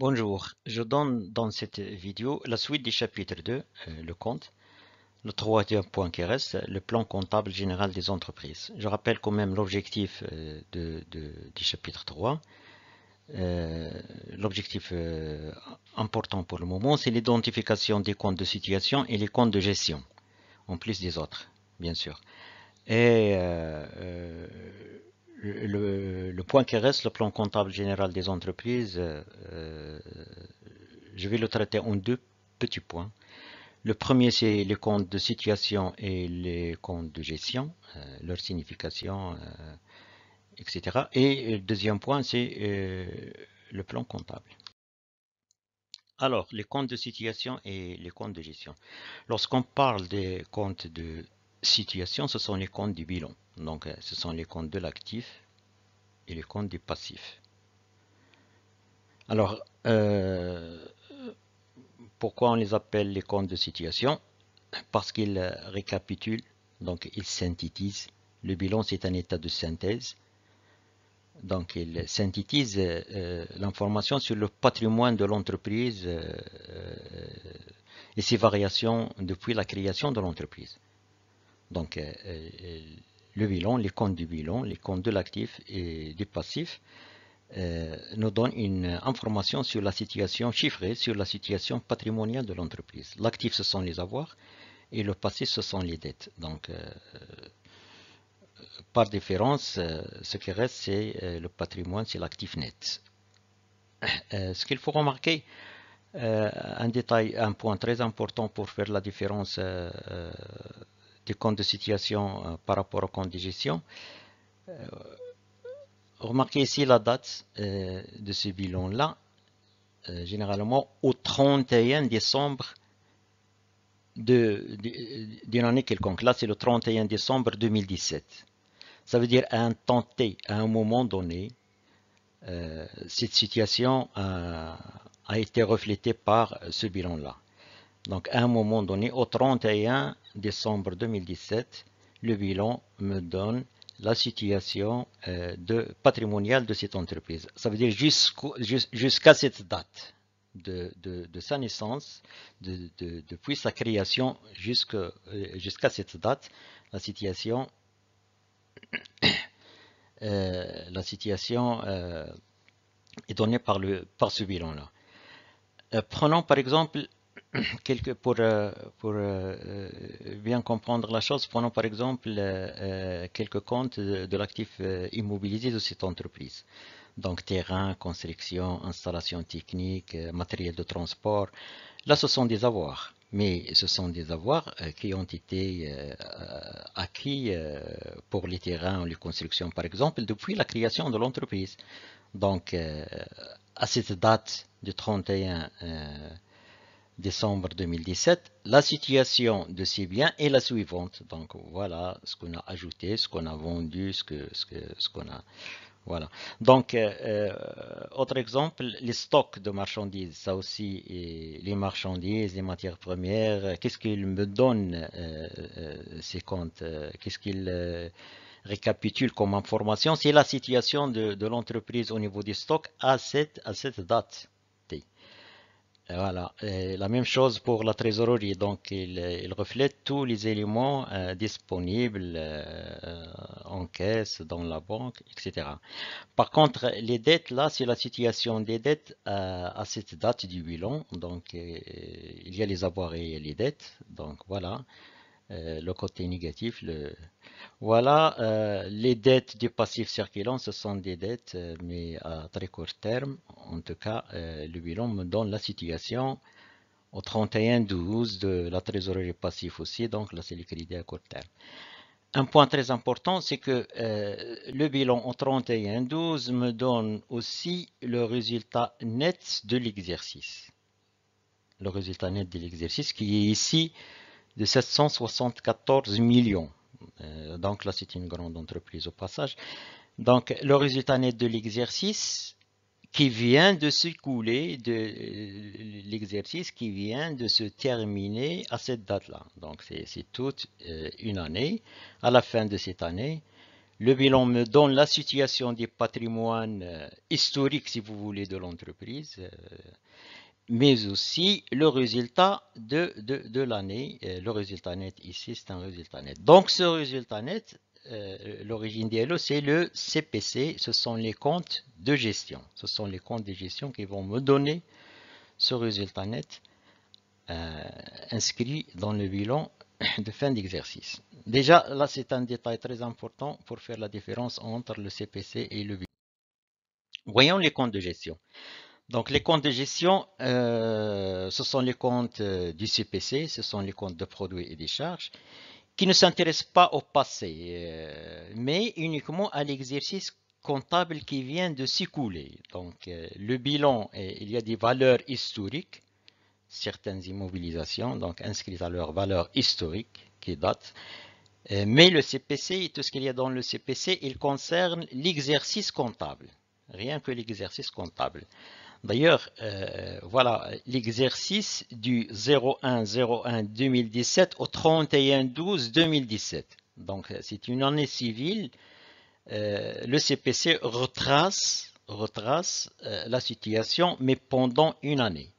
Bonjour, je donne dans cette vidéo la suite du chapitre 2, le compte. Le troisième point qui reste, le plan comptable général des entreprises. Je rappelle quand même l'objectif du chapitre 3. L'objectif important pour le moment, c'est l'identification des comptes de situation et les comptes de gestion, en plus des autres, bien sûr. Et le point qui reste, le plan comptable général des entreprises, je vais le traiter en deux petits points. Le premier, c'est les comptes de situation et les comptes de gestion, leur signification, etc. Et le deuxième point, c'est le plan comptable. Alors, les comptes de situation et les comptes de gestion. Lorsqu'on parle des comptes de situation, ce sont les comptes du bilan. Donc, ce sont les comptes de l'actif et les comptes du passif. Alors, pourquoi on les appelle les comptes de situation? Parce qu'ils récapitulent, donc ils synthétisent. Le bilan, c'est un état de synthèse. Donc, il synthétise l'information sur le patrimoine de l'entreprise et ses variations depuis la création de l'entreprise. Donc, le bilan, les comptes du bilan, les comptes de l'actif et du passif nous donnent une information sur la situation chiffrée, sur la situation patrimoniale de l'entreprise. L'actif, ce sont les avoirs et le passif, ce sont les dettes. Donc, par différence, ce qui reste, c'est le patrimoine, c'est l'actif net. Ce qu'il faut remarquer, un détail, un point très important pour faire la différence des comptes de situation par rapport aux comptes de gestion. Remarquez ici la date de ce bilan-là, généralement au 31 décembre d'une année quelconque. Là, c'est le 31 décembre 2017. Ça veut dire à un temps T, à un moment donné, cette situation a été reflétée par ce bilan-là. Donc, à un moment donné, au 31 décembre 2017, le bilan me donne la situation patrimoniale de cette entreprise. Ça veut dire jusqu'à cette date de sa naissance, depuis sa création jusqu'à cette date, la situation est donnée par ce bilan-là. Prenons par exemple pour bien comprendre la chose, prenons par exemple quelques comptes de l'actif immobilisé de cette entreprise. Donc terrain, construction, installation technique, matériel de transport. Là, ce sont des avoirs. Mais ce sont des avoirs qui ont été acquis pour les terrains ou les constructions, par exemple, depuis la création de l'entreprise. Donc, à cette date du 31 décembre 2017, la situation de ces biens est la suivante. Donc voilà ce qu'on a ajouté, ce qu'on a vendu, ce qu'on a. Voilà. Donc, autre exemple, les stocks de marchandises, ça aussi, les marchandises, les matières premières, qu'est-ce qu'ils me donnent ces comptes, qu'est-ce qu'ils récapitulent comme information? C'est la situation de l'entreprise au niveau des stocks à cette date. Voilà, et la même chose pour la trésorerie, donc il reflète tous les éléments disponibles en caisse, dans la banque, etc. Par contre, les dettes, là, c'est la situation des dettes à cette date du bilan, donc il y a les avoirs et les dettes, donc voilà, le côté négatif, voilà, les dettes du passif circulant, ce sont des dettes, mais à très court terme. En tout cas, le bilan me donne la situation au 31-12 de la trésorerie passive aussi, donc là c'est liquidité à court terme. Un point très important, c'est que le bilan au 31-12 me donne aussi le résultat net de l'exercice. Le résultat net de l'exercice qui est ici de 774 millions. Donc là, c'est une grande entreprise au passage. Donc, le résultat net de l'exercice qui vient de s'écouler, de l'exercice qui vient de se terminer à cette date-là. Donc, c'est toute une année. À la fin de cette année, Le bilan me donne la situation du patrimoine historique, si vous voulez, de l'entreprise, mais aussi le résultat de l'année. Le résultat net ici, c'est un résultat net. Donc ce résultat net, l'origine d'ILO, c'est le CPC, ce sont les comptes de gestion. Ce sont les comptes de gestion qui vont me donner ce résultat net inscrit dans le bilan de fin d'exercice. Déjà, là, c'est un détail très important pour faire la différence entre le CPC et le bilan. Voyons les comptes de gestion. Donc, les comptes de gestion, ce sont les comptes du CPC, ce sont les comptes de produits et des charges, qui ne s'intéressent pas au passé, mais uniquement à l'exercice comptable qui vient de s'écouler. Donc, le bilan, il y a des valeurs historiques, certaines immobilisations, donc inscrites à leur valeur historique qui date. Mais le CPC, tout ce qu'il y a dans le CPC, il concerne l'exercice comptable, rien que l'exercice comptable. D'ailleurs, voilà l'exercice du 01/01/2017 au 31/12/2017. Donc, c'est une année civile. Le CPC retrace la situation, mais pendant une année.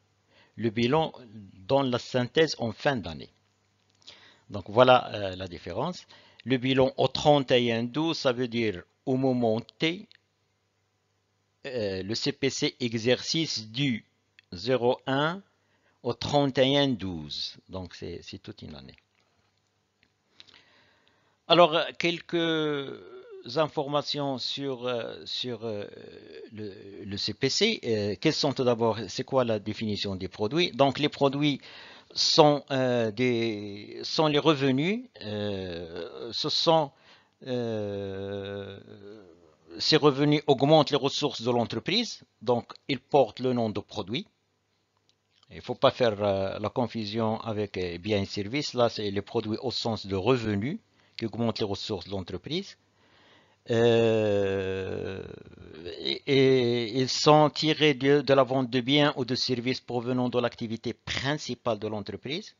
Le bilan donne la synthèse en fin d'année. Donc voilà la différence. Le bilan au 31/12, ça veut dire au moment T, le CPC exercice du 01 au 31/12. Donc c'est toute une année. Alors, quelques informations sur le CPC. Quels sont tout d'abord, c'est quoi la définition des produits? Donc les produits sont les revenus. Euh, Ces revenus augmentent les ressources de l'entreprise, donc ils portent le nom de produit. Il ne faut pas faire la confusion avec biens et services. Là, c'est les produits au sens de revenus qui augmentent les ressources de l'entreprise. Et ils sont tirés de la vente de biens ou de services provenant de l'activité principale de l'entreprise,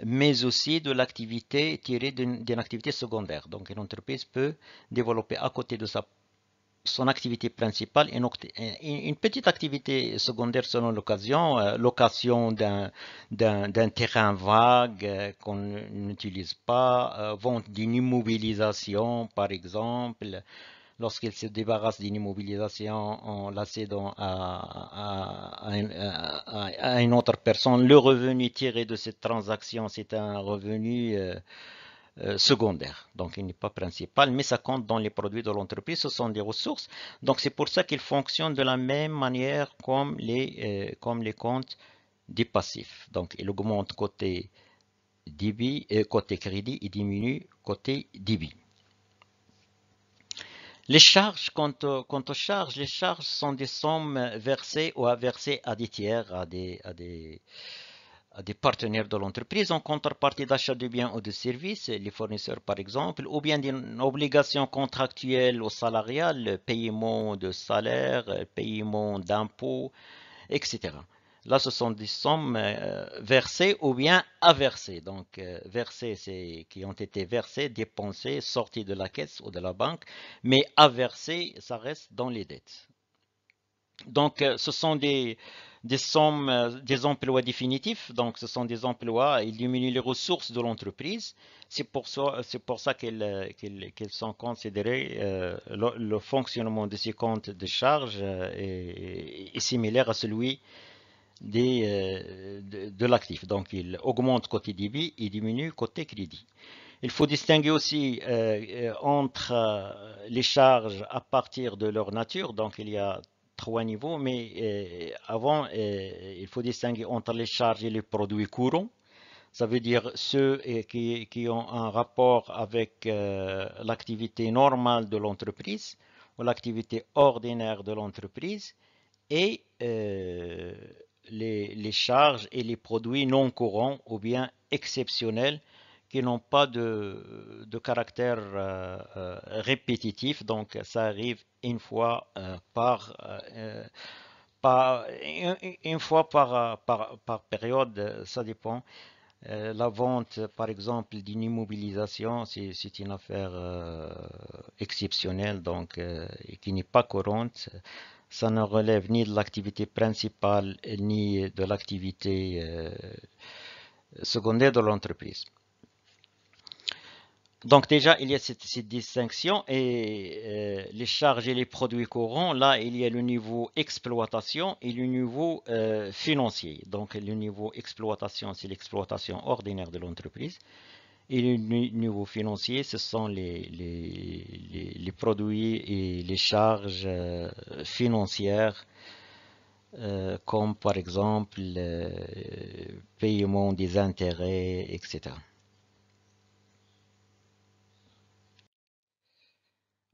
mais aussi de l'activité tirée d'une activité secondaire. Donc, une entreprise peut développer à côté de son activité principale une petite activité secondaire selon l'occasion, location d'un terrain vague qu'on n'utilise pas, vente d'une immobilisation par exemple. Lorsqu'il se débarrasse d'une immobilisation en la cédant à une autre personne, le revenu tiré de cette transaction, c'est un revenu secondaire. Donc, il n'est pas principal, mais ça compte dans les produits de l'entreprise. Ce sont des ressources. Donc, c'est pour ça qu'ils fonctionnent de la même manière comme les comptes des passifs. Donc, il augmente côté débit, côté crédit, il diminue côté débit. Les charges, quant aux charges, les charges sont des sommes versées ou versées à des tiers, à des partenaires de l'entreprise en contrepartie d'achat de biens ou de services, les fournisseurs par exemple, ou bien d'une obligation contractuelle ou salariale, paiement de salaire, paiement d'impôts, etc. Là, ce sont des sommes versées ou bien à verser. Donc, versées, c'est qui ont été versées, dépensées, sorties de la caisse ou de la banque, mais à verser, ça reste dans les dettes. Donc, ce sont des sommes, des emplois définitifs. Donc, ce sont des emplois, ils diminuent les ressources de l'entreprise. C'est pour ça qu'ils sont considérés, le fonctionnement de ces comptes de charges est similaire à celui de l'actif. Donc, il augmente côté débit, il diminue côté crédit. Il faut distinguer aussi entre les charges à partir de leur nature. Donc, il y a trois niveaux, mais avant, il faut distinguer entre les charges et les produits courants. Ça veut dire ceux qui ont un rapport avec l'activité normale de l'entreprise ou l'activité ordinaire de l'entreprise et les charges et les produits non courants ou bien exceptionnels qui n'ont pas de caractère répétitif. Donc, ça arrive une fois par période, ça dépend. La vente, par exemple, d'une immobilisation, c'est une affaire exceptionnelle, donc et qui n'est pas courante. Ça ne relève ni de l'activité principale ni de l'activité secondaire de l'entreprise. Donc déjà, il y a cette distinction et les charges et les produits courants, là, il y a le niveau exploitation et le niveau financier. Donc le niveau exploitation, c'est l'exploitation ordinaire de l'entreprise. Et le niveau financier, ce sont les produits et les charges financières, comme par exemple paiement des intérêts, etc.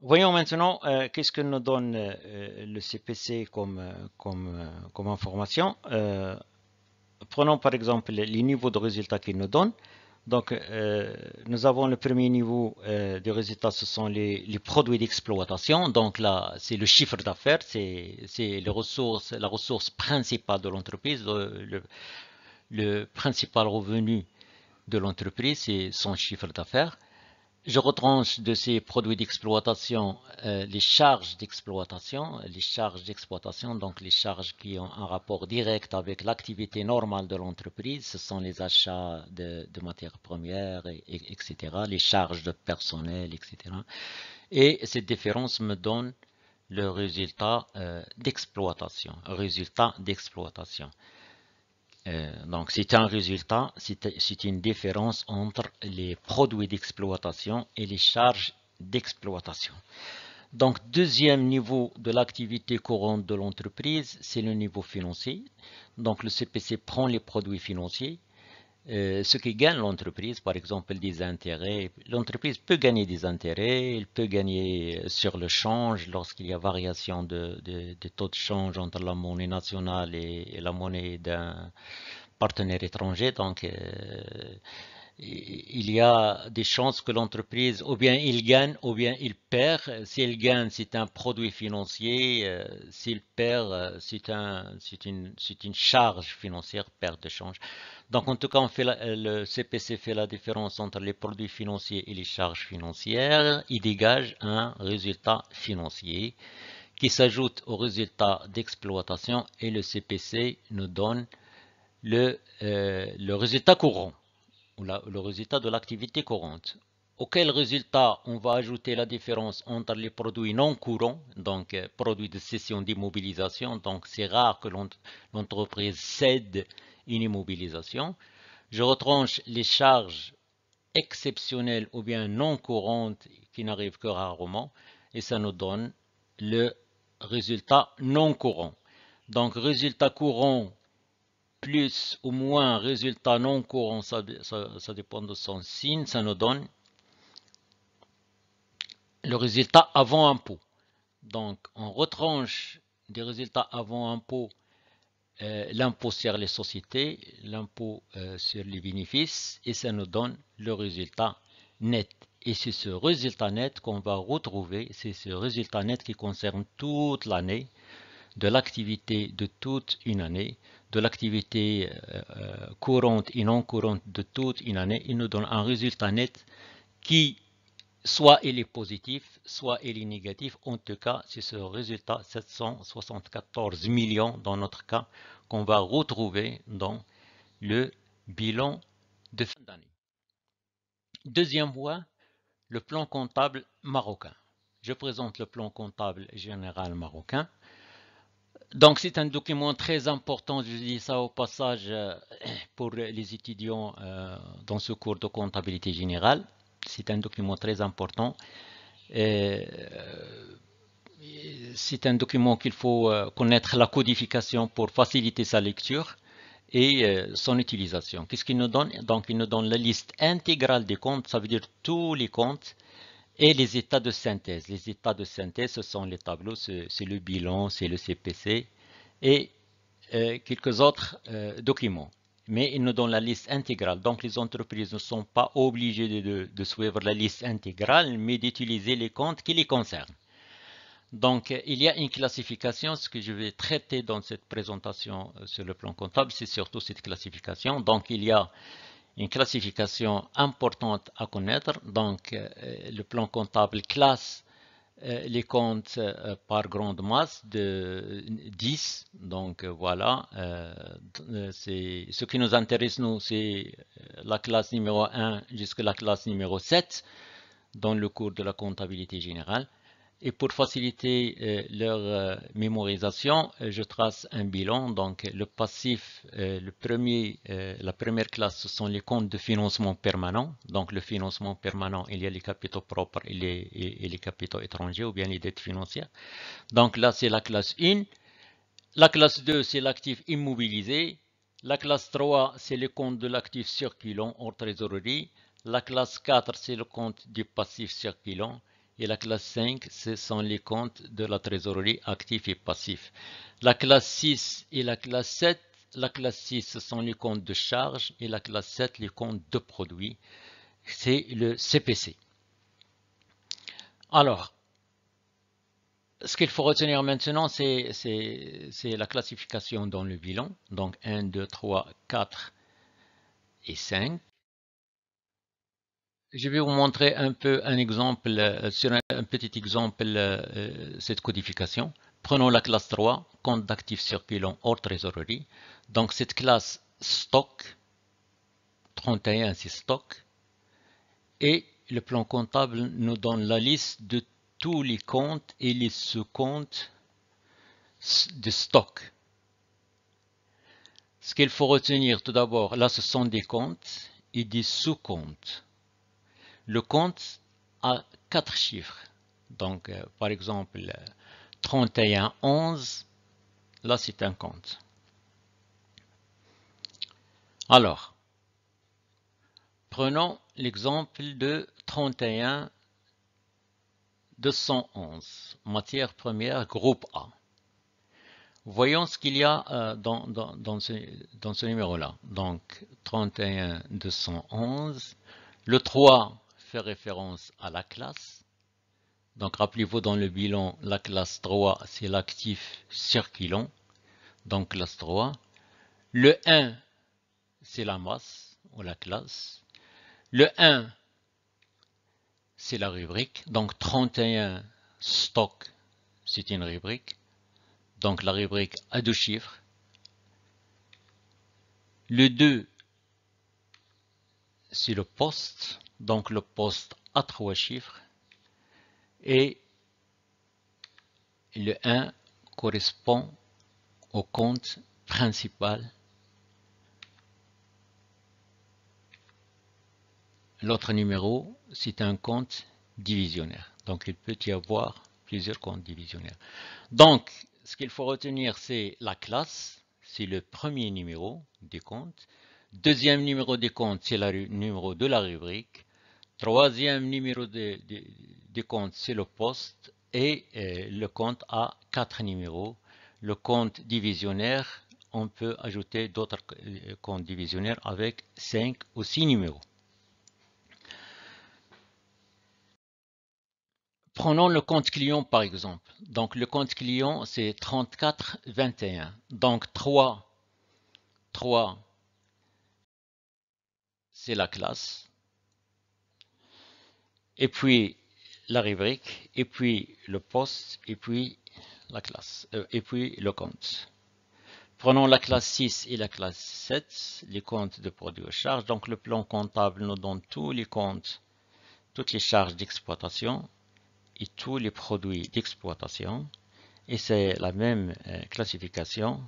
Voyons maintenant qu'est-ce que nous donne le CPC comme information. Prenons par exemple les niveaux de résultats qu'il nous donne. Donc, nous avons le premier niveau de résultats, ce sont les produits d'exploitation. Donc là, c'est le chiffre d'affaires, c'est la ressource principale de l'entreprise, le principal revenu de l'entreprise, c'est son chiffre d'affaires. Je retranche de ces produits d'exploitation les charges d'exploitation, donc les charges qui ont un rapport direct avec l'activité normale de l'entreprise, ce sont les achats de matières premières, etc., les charges de personnel, etc. Et cette différence me donne le résultat d'exploitation. Donc, c'est un résultat, c'est une différence entre les produits d'exploitation et les charges d'exploitation. Donc, deuxième niveau de l'activité courante de l'entreprise, c'est le niveau financier. Donc, le CPC prend les produits financiers, ce qui gagne l'entreprise, par exemple des intérêts. L'entreprise peut gagner des intérêts, elle peut gagner sur le change lorsqu'il y a variation de taux de change entre la monnaie nationale et la monnaie d'un partenaire étranger. Donc, il y a des chances que l'entreprise, ou bien il gagne, ou bien il perd. S'il gagne, c'est un produit financier. S'il perd, c'est une charge financière, perte de change. Donc, en tout cas, le CPC fait la différence entre les produits financiers et les charges financières. Il dégage un résultat financier qui s'ajoute au résultat d'exploitation et le CPC nous donne le résultat courant ou le résultat de l'activité courante. Auquel résultat on va ajouter la différence entre les produits non courants, donc produits de cession d'immobilisation, donc c'est rare que l'entreprise cède une immobilisation. Je retranche les charges exceptionnelles ou bien non courantes qui n'arrivent que rarement et ça nous donne le résultat non courant. Donc résultat courant plus ou moins résultat non courant, ça dépend de son signe, ça nous donne le résultat avant impôt. Donc, on retranche des résultats avant impôt l'impôt sur les sociétés, l'impôt sur les bénéfices, et ça nous donne le résultat net. Et c'est ce résultat net qu'on va retrouver, c'est ce résultat net qui concerne toute l'année, de l'activité de toute une année, de l'activité courante et non courante de toute une année, il nous donne un résultat net qui, soit il est positif, soit il est négatif. En tout cas, c'est ce résultat, 774 millions dans notre cas, qu'on va retrouver dans le bilan de fin d'année. Deuxième point, le plan comptable marocain. Je présente le plan comptable général marocain. Donc c'est un document très important, je dis ça au passage pour les étudiants dans ce cours de comptabilité générale. C'est un document très important. Euh, c'est un document qu'il faut connaître la codification pour faciliter sa lecture et son utilisation. Qu'est-ce qu'il nous donne? Donc il nous donne la liste intégrale des comptes, ça veut dire tous les comptes et les états de synthèse. Les états de synthèse, ce sont les tableaux, c'est le bilan, c'est le CPC et quelques autres documents. Mais il nous donne la liste intégrale. Donc les entreprises ne sont pas obligées de suivre la liste intégrale, mais d'utiliser les comptes qui les concernent. Donc il y a une classification, ce que je vais traiter dans cette présentation sur le plan comptable, c'est surtout cette classification. Donc il y a une classification importante à connaître. Donc, le plan comptable classe les comptes par grande masse de 10. Donc, voilà. Ce qui nous intéresse, nous, c'est la classe numéro 1 jusqu'à la classe numéro 7 dans le cours de la comptabilité générale. Et pour faciliter leur mémorisation, je trace un bilan. Donc, le passif, la première classe, ce sont les comptes de financement permanent. Donc, le financement permanent, il y a les capitaux propres et les capitaux étrangers ou bien les dettes financières. Donc, là, c'est la classe 1. La classe 2, c'est l'actif immobilisé. La classe 3, c'est le compte de l'actif circulant hors trésorerie. La classe 4, c'est le compte du passif circulant. Et la classe 5, ce sont les comptes de la trésorerie actif et passif. La classe 6 et la classe 7, la classe 6, ce sont les comptes de charge et la classe 7, les comptes de produits. C'est le CPC. Alors, ce qu'il faut retenir maintenant, c'est la classification dans le bilan. Donc 1, 2, 3, 4 et 5. Je vais vous montrer un peu un exemple, sur un petit exemple, cette codification. Prenons la classe 3, compte d'actifs circulants hors trésorerie. Donc cette classe stock, 31 c'est stock, et le plan comptable nous donne la liste de tous les comptes et les sous-comptes de stock. Ce qu'il faut retenir tout d'abord, là ce sont des comptes et des sous-comptes. Le compte a 4 chiffres. Donc par exemple 3111, là c'est un compte. Alors, prenons l'exemple de 31211, matière première groupe A. Voyons ce qu'il y a dans ce numéro-là. Donc 31211. Le 3 fait référence à la classe. Donc rappelez-vous dans le bilan, la classe 3, c'est l'actif circulant. Donc classe 3. Le 1, c'est la masse ou la classe. Le 1, c'est la rubrique. Donc 31 stock, c'est une rubrique. Donc la rubrique a 2 chiffres. Le 2, c'est le poste. Donc le poste a 3 chiffres. Et le 1 correspond au compte principal. L'autre numéro, c'est un compte divisionnaire. Donc il peut y avoir plusieurs comptes divisionnaires. Donc, ce qu'il faut retenir, c'est la classe, c'est le premier numéro des comptes. Deuxième numéro des comptes, c'est le numéro de la rubrique. Troisième numéro des comptes, c'est le poste. Et le compte a 4 numéros. Le compte divisionnaire, on peut ajouter d'autres comptes divisionnaires avec 5 ou 6 numéros. Prenons le compte client par exemple. Donc le compte client c'est 3421. Donc 3 c'est la classe. Et puis la rubrique, et puis le poste, et puis la classe, et puis le compte. Prenons la classe 6 et la classe 7, les comptes de produits aux charges. Donc le plan comptable nous donne tous les comptes, toutes les charges d'exploitation et tous les produits d'exploitation. Et c'est la même classification,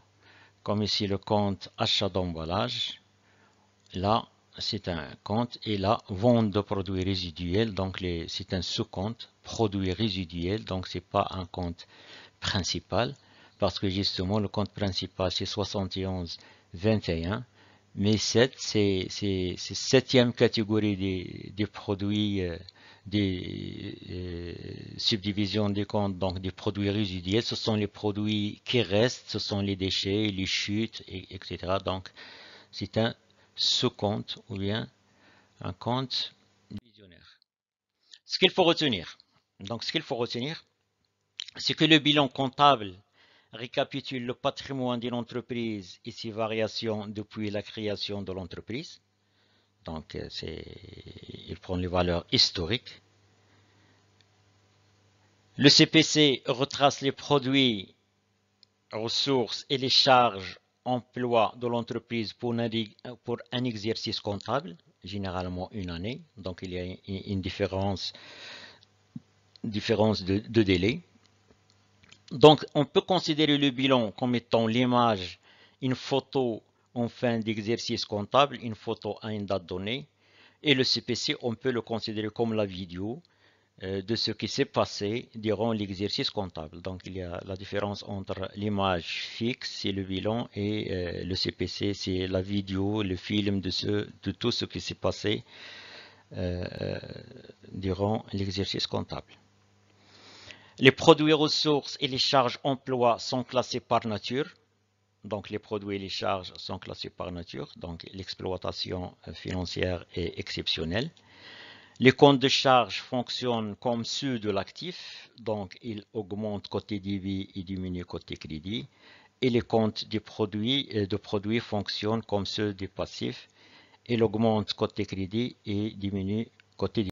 comme ici le compte achat d'emballage. Là, c'est un compte et la vente de produits résiduels, donc c'est un sous-compte, produits résiduels, donc c'est pas un compte principal, parce que justement le compte principal c'est 71,21, mais 7 c'est septième catégorie des produits, des subdivisions des comptes, donc des produits résiduels, ce sont les produits qui restent, ce sont les déchets, les chutes, etc. Donc c'est un sous-compte ou bien un compte divisionnaire. Ce qu'il faut retenir, c'est que le bilan comptable récapitule le patrimoine d'une entreprise et ses variations depuis la création de l'entreprise. Donc, il prend les valeurs historiques. Le CPC retrace les produits, ressources et les charges emploi de l'entreprise pour un exercice comptable, généralement une année. Donc, il y a une différence de délai. Donc, on peut considérer le bilan comme étant l'image, une photo en fin d'exercice comptable, une photo à une date donnée. Et le CPC, on peut le considérer comme la vidéo de ce qui s'est passé durant l'exercice comptable. Donc, il y a la différence entre l'image fixe, c'est le bilan, et le CPC, c'est la vidéo, le film de tout ce qui s'est passé durant l'exercice comptable. Les produits ressources et les charges emploi sont classés par nature. Donc, les produits et les charges sont classés par nature. Donc, l'exploitation financière est exceptionnelle. Les comptes de charge fonctionnent comme ceux de l'actif, donc ils augmentent côté débit et diminuent côté crédit. Et les comptes de produits fonctionnent comme ceux des passifs, ils augmentent côté crédit et diminuent côté débit.